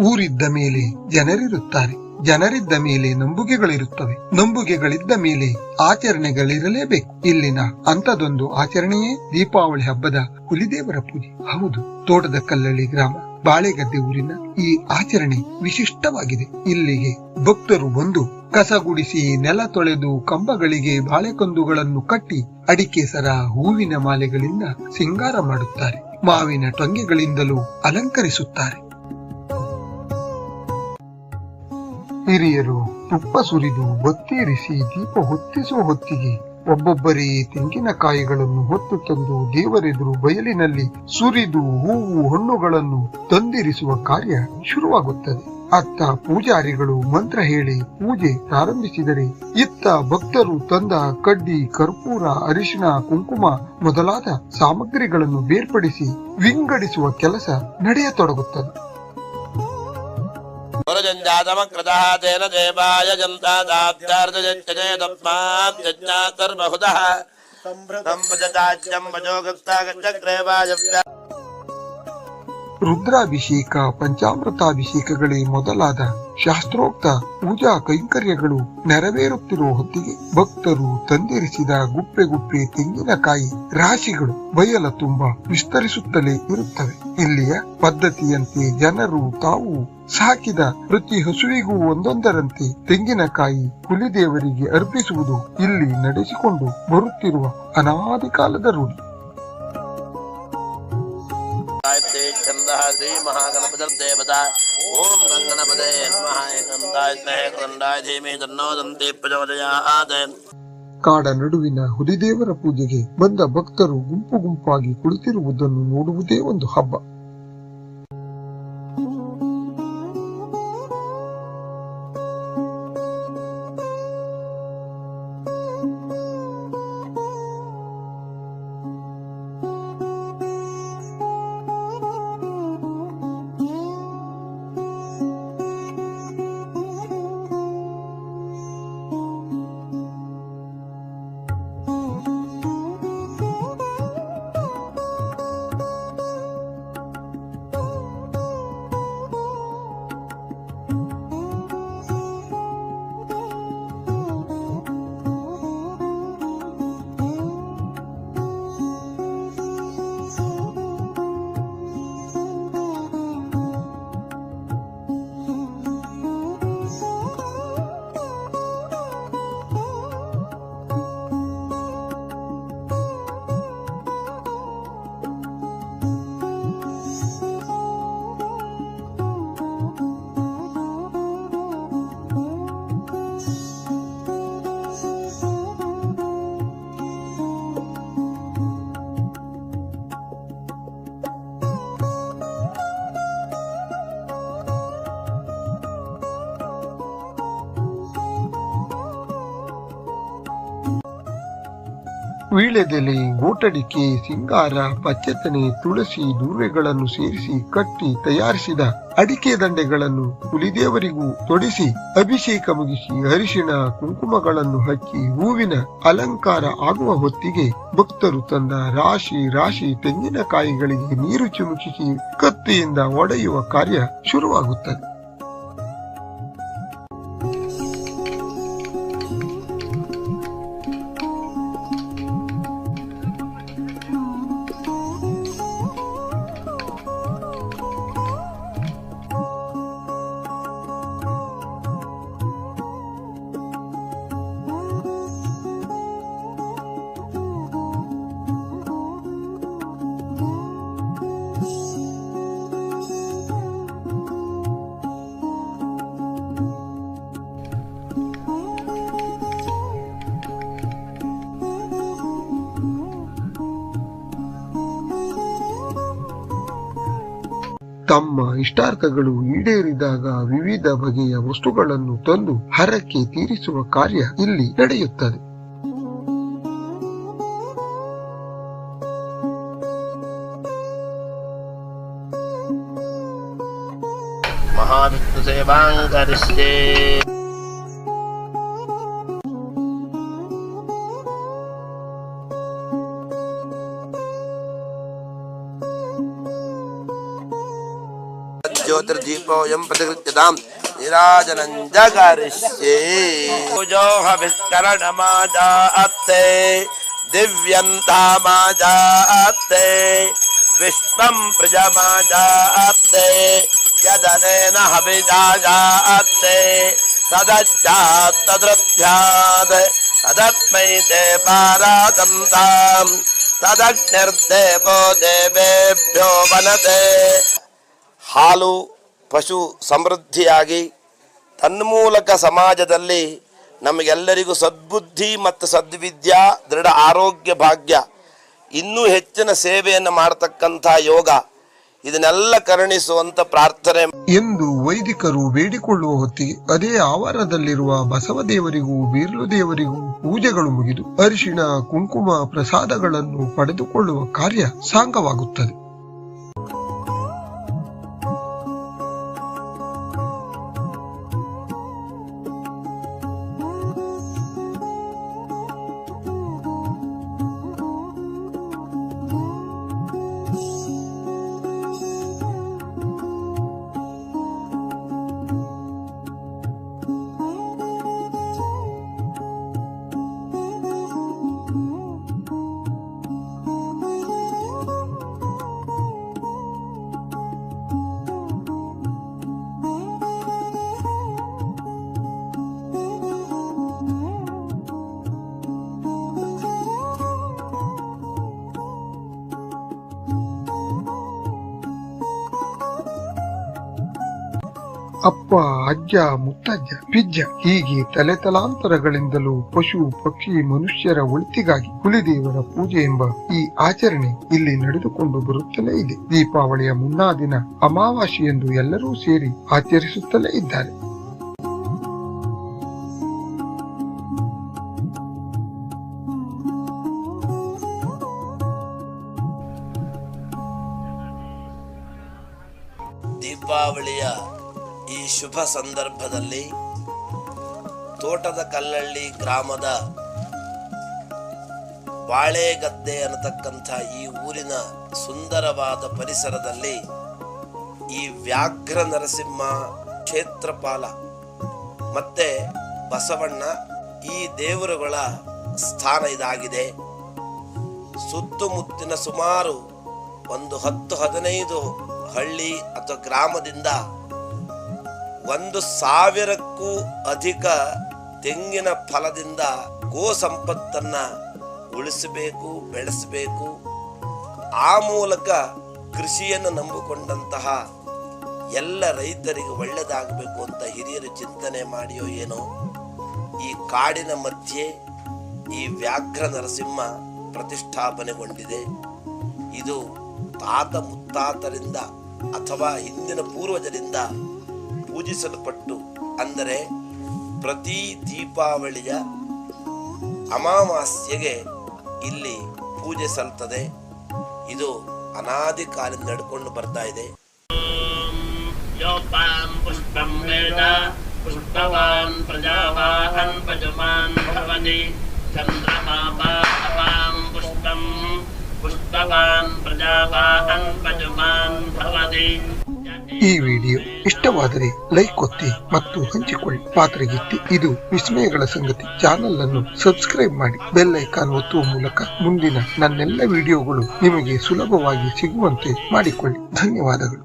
ಊರಿದ್ದ ಮೇಲೆ ಜನರಿರುತ್ತಾರೆ, ಜನರಿದ್ದ ಮೇಲೆ ನಂಬುಗೆಗಳಿರುತ್ತವೆ, ನಂಬುಗೆಗಳಿದ್ದ ಮೇಲೆ ಆಚರಣೆಗಳಿರಲೇಬೇಕು. ಇಲ್ಲಿನ ಅಂತದೊಂದು ಆಚರಣೆಯೇ ದೀಪಾವಳಿ ಹಬ್ಬದ ಹುಲಿದೇವರ ಪೂಜೆ. ಹೌದು, ತೋಟದ ಕಲ್ಲಳ್ಳಿ ಗ್ರಾಮ ಬಾಳೆಗದ್ದೆ ಊರಿನ ಈ ಆಚರಣೆ ವಿಶಿಷ್ಟವಾಗಿದೆ. ಇಲ್ಲಿಗೆ ಭಕ್ತರು ಬಂದು ಕಸಗುಡಿಸಿ, ನೆಲ ತೊಳೆದು, ಕಂಬಗಳಿಗೆ ಬಾಳೆಕಂದುಗಳನ್ನು ಕಟ್ಟಿ, ಅಡಿಕೆ ಸರ, ಹೂವಿನ ಮಾಲೆಗಳಿಂದ ಸಿಂಗಾರ ಮಾಡುತ್ತಾರೆ. ಮಾವಿನ ಟೊಂಗೆಗಳಿಂದಲೂ ಅಲಂಕರಿಸುತ್ತಾರೆ. ಹಿರಿಯರು ತುಪ್ಪ ಸುರಿದು ಬತ್ತಿರಿಸಿ ದೀಪ ಹೊತ್ತಿಸುವ ಹೊತ್ತಿಗೆ ಒಬ್ಬೊಬ್ಬರೇ ತೆಂಗಿನಕಾಯಿಗಳನ್ನು ಹೊತ್ತು ತಂದು ದೇವರೆದುರು ಬಯಲಿನಲ್ಲಿ ಸುರಿದು ಹೂವು ಹಣ್ಣುಗಳನ್ನು ತಂದಿರಿಸುವ ಕಾರ್ಯ ಶುರುವಾಗುತ್ತದೆ. ಅತ್ತ ಪೂಜಾರಿಗಳು ಮಂತ್ರ ಹೇಳಿ ಪೂಜೆ ಪ್ರಾರಂಭಿಸಿದರೆ, ಇತ್ತ ಭಕ್ತರು ತಂದ ಕಡ್ಡಿ, ಕರ್ಪೂರ, ಅರಿಶಿಣ, ಕುಂಕುಮ ಮೊದಲಾದ ಸಾಮಗ್ರಿಗಳನ್ನು ಬೇರ್ಪಡಿಸಿ ವಿಂಗಡಿಸುವ ಕೆಲಸ ನಡೆಯತೊಡಗುತ್ತದೆ. ತೇನ ದೇವಾಯ ಜನತಾದಾಬ್ದಾರ್ಧಜೇತಸ್ಮಾಜ್ಞಾತರ್ಬಹುಧಃ ಸಂಭೃತಂ ರುದ್ರಾಭಿಷೇಕ, ಪಂಚಾಮೃತಾಭಿಷೇಕಗಳೇ ಮೊದಲಾದ ಶಾಸ್ತ್ರೋಕ್ತ ಪೂಜಾ ಕೈಂಕರ್ಯಗಳು ನೆರವೇರುತ್ತಿರುವ ಹೊತ್ತಿಗೆ ಭಕ್ತರು ತಂದಿರಿಸಿದ ಗುಪ್ಪೆ ಗುಪ್ಪೆ ತೆಂಗಿನಕಾಯಿ ರಾಶಿಗಳು ಬಯಲ ತುಂಬಾ ವಿಸ್ತರಿಸುತ್ತಲೇ ಇರುತ್ತವೆ. ಇಲ್ಲಿಯ ಪದ್ಧತಿಯಂತೆ ಜನರು ತಾವು ಸಾಕಿದ ಪ್ರತಿ ಹಸುವಿಗೂ ಒಂದೊಂದರಂತೆ ತೆಂಗಿನಕಾಯಿ ಹುಲಿದೇವರಿಗೆ ಅರ್ಪಿಸುವುದು ಇಲ್ಲಿ ನಡೆಸಿಕೊಂಡು ಬರುತ್ತಿರುವ ಅನಾದಿ ಕಾಲದ ರೂಢಿ. ಶ್ರೀ ಮಹಾಗಣಪತಿರ್ದೇವತಾ ಓಂ ಗಂಗಣಪದೇ ನಮಃ. ಏಕಂತಾಯ ಸ್ನೇಹಕದಂಡಾಯ ಧೀಮಹಿ ತನ್ನೋ ದಂತಿ ಪ್ರಚೋದಯಾತ್. ಕಾಡ ನಡುವಿನ ಹುಲಿದೇವರ ಪೂಜೆಗೆ ಬಂದ ಭಕ್ತರು ಗುಂಪು ಗುಂಪಾಗಿ ಕುಳಿತಿರುವುದನ್ನು ನೋಡುವುದೇ ಒಂದು ಹಬ್ಬ. ವೀಳ್ಯದೆಲೆ, ಗೋಟಡಿಕೆ, ಸಿಂಗಾರ, ಪಚ್ಚೆತನೆ, ತುಳಸಿ, ದೂರ್ವೆಗಳನ್ನು ಸೇರಿಸಿ ಕಟ್ಟಿ ತಯಾರಿಸಿದ ಅಡಿಕೆ ದಂಡೆಗಳನ್ನು ಹುಲಿದೇವರಿಗೂ ತೊಡಿಸಿ ಅಭಿಷೇಕ ಮುಗಿಸಿ ಅರಿಶಿಣ ಕುಂಕುಮಗಳನ್ನು ಹಚ್ಚಿ ಹೂವಿನ ಅಲಂಕಾರ ಆಗುವ ಹೊತ್ತಿಗೆ ಭಕ್ತರು ತಂದ ರಾಶಿ ರಾಶಿ ತೆಂಗಿನಕಾಯಿಗಳಿಗೆ ನೀರು ಚಿಮುಕಿಸಿ ಕತ್ತಿಯಿಂದ ಒಡೆಯುವ ಕಾರ್ಯ ಶುರುವಾಗುತ್ತದೆ. ತಮ್ಮ ಇಷ್ಟಾರ್ಥಗಳು ಈಡೇರಿದಾಗ ವಿವಿಧ ಬಗೆಯ ವಸ್ತುಗಳನ್ನು ತಂದು ಹರಕೆ ತೀರಿಸುವ ಕಾರ್ಯ ಇಲ್ಲಿ ನಡೆಯುತ್ತದೆ. ಮಹಾವಿಷ್ಣು ಸೇವಾಂಕರಿಷ್ಯೆ. ज्योतिर्दीपोऽयं प्रतिगृह्यतां नीराजनं जगरिष्ये पूजोऽहविष्करणमाजात्ते दिव्यन्तामाजात्ते विश्वं प्रजमाजात्ते यदनेन हविजाजात्ते तदज्जात् तदृभ्यात् तदस्मै ते पारादन्ताम् तदग्निर्देवो देवेभ्यो वनते ಹಾಲು ಪಶು ಸಮೃದ್ಧಿಯಾಗಿ ತನ್ಮೂಲಕ ಸಮಾಜದಲ್ಲಿ ನಮಗೆಲ್ಲರಿಗೂ ಸದ್ಬುದ್ಧಿ ಮತ್ತು ಸದ್ವಿದ್ಯಾ ದೃಢ ಆರೋಗ್ಯ ಭಾಗ್ಯ ಇನ್ನೂ ಹೆಚ್ಚಿನ ಸೇವೆಯನ್ನು ಮಾಡತಕ್ಕಂಥ ಯೋಗ ಇದನ್ನೆಲ್ಲ ಕರುಣಿಸುವಂತ ಪ್ರಾರ್ಥನೆ ಎಂದು ವೈದಿಕರು ಬೇಡಿಕೊಳ್ಳುವ ಹೊತ್ತಿಗೆ ಅದೇ ಆವರಣದಲ್ಲಿರುವ ಬಸವದೇವರಿಗೂ ಬೀರ್ಲು ದೇವರಿಗೂ ಪೂಜೆಗಳು ಮುಗಿದು ಅರಿಶಿಣ ಕುಂಕುಮ ಪ್ರಸಾದಗಳನ್ನು ಪಡೆದುಕೊಳ್ಳುವ ಕಾರ್ಯ ಸಾಂಗವಾಗುತ್ತದೆ. ಅಪ್ಪ, ಅಜ್ಜ, ಮುತ್ತಜ್ಜ, ಪಿಜ್ಜ ಹೀಗೆ ತಲೆತಲಾಂತರಗಳಿಂದಲೂ ಪಶು ಪಕ್ಷಿ ಮನುಷ್ಯರ ಒಳಿತಿಗಾಗಿ ಹುಲಿದೇವರ ಪೂಜೆ ಎಂಬ ಈ ಆಚರಣೆ ಇಲ್ಲಿ ನಡೆದುಕೊಂಡು ಬರುತ್ತಲೇ ಇದೆ. ದೀಪಾವಳಿಯ ಮುನ್ನಾ ದಿನ ಅಮಾವಾಸ್ಯೆಯೆಂದು ಎಲ್ಲರೂ ಸೇರಿ ಆಚರಿಸುತ್ತಲೇ ಇದ್ದಾರೆ. ದೀಪಾವಳಿಯ ಈ ಶುಭ ಸಂದರ್ಭದಲ್ಲಿ ತೋಟದ ಕಲ್ಲಳ್ಳಿ ಗ್ರಾಮದ ಬಾಳೆಗದ್ದೆ ಅನ್ನತಕ್ಕಂಥ ಈ ಊರಿನ ಸುಂದರವಾದ ಪರಿಸರದಲ್ಲಿ ಈ ವ್ಯಾಘ್ರ ನರಸಿಂಹ ಕ್ಷೇತ್ರಪಾಲ ಮತ್ತೆ ಬಸವಣ್ಣ ಈ ದೇವರುಗಳ ಸ್ಥಾನ ಇದಾಗಿದೆ. ಸುತ್ತಮುತ್ತಿನ ಸುಮಾರು ಒಂದು 10-15 ಹಳ್ಳಿ ಅಥವಾ ಗ್ರಾಮದಿಂದ 1,000ಕ್ಕೂ ಅಧಿಕ ತೆಂಗಿನ ಫಲದಿಂದ ಗೋ ಸಂಪತ್ತನ್ನ ಉಳಿಸಬೇಕು, ಬೆಳೆಸಬೇಕು. ಆ ಮೂಲಕ ಕೃಷಿಯನ್ನು ನಂಬಿಕೊಂಡಂತಹ ಎಲ್ಲ ರೈತರಿಗೆ ಒಳ್ಳೆಯದಾಗಬೇಕು ಅಂತ ಹಿರಿಯರು ಚಿಂತನೆ ಮಾಡಿಯೋ ಏನೋ ಈ ಕಾಡಿನ ಮಧ್ಯೆ ಈ ವ್ಯಾಘ್ರ ನರಸಿಂಹ ಪ್ರತಿಷ್ಠಾಪನೆಗೊಂಡಿದೆ. ಇದು ತಾತ ಮುತ್ತಾತರಿಂದ ಅಥವಾ ಹಿಂದಿನ ಪೂರ್ವಜರಿಂದ ಪೂಜಿಸಲ್ಪಟ್ಟು, ಅಂದರೆ ಪ್ರತಿ ದೀಪಾವಳಿಯ ಅಮಾವಾಸ್ಯೆಗೆ ಇಲ್ಲಿ ಪೂಜೆ ಸಲ್ತದೆ. ಇದು ಅನಾದಿ ಕಾಲದಿಂದ ನಡ್ಕೊಂಡು ಬರ್ತಾ ಇದೆ. ಪುಷ್ಪವಾನ್ ಪ್ರಜಾವಾಹನ್ ಪಜಮಾನ್ ಭವತಿ ಚಂದ್ರಮಾಪಾಂ ಪುಷ್ಪಂ ಪುಷ್ಪವಾನ್ ಪ್ರಜಾವಾಹನ್ ಪಜಮಾನ್ ಭವತಿ. ಈ ವಿಡಿಯೋ ಇಷ್ಟವಾದರೆ ಲೈಕ್ ಒತ್ತಿ ಮತ್ತು ಹಂಚಿಕೊಳ್ಳಿ. ಪಾತ್ರಗಿತ್ತಿ ಇದು ವಿಸ್ಮಯಗಳ ಸಂಗತಿ ಚಾನೆಲ್ ಅನ್ನು ಸಬ್ಸ್ಕ್ರೈಬ್ ಮಾಡಿ, ಬೆಲ್ ಐಕಾನ್ ಒತ್ತುವ ಮೂಲಕ ಮುಂದಿನ ನನ್ನೆಲ್ಲ ವಿಡಿಯೋಗಳು ನಿಮಗೆ ಸುಲಭವಾಗಿ ಸಿಗುವಂತೆ ಮಾಡಿಕೊಳ್ಳಿ. ಧನ್ಯವಾದಗಳು.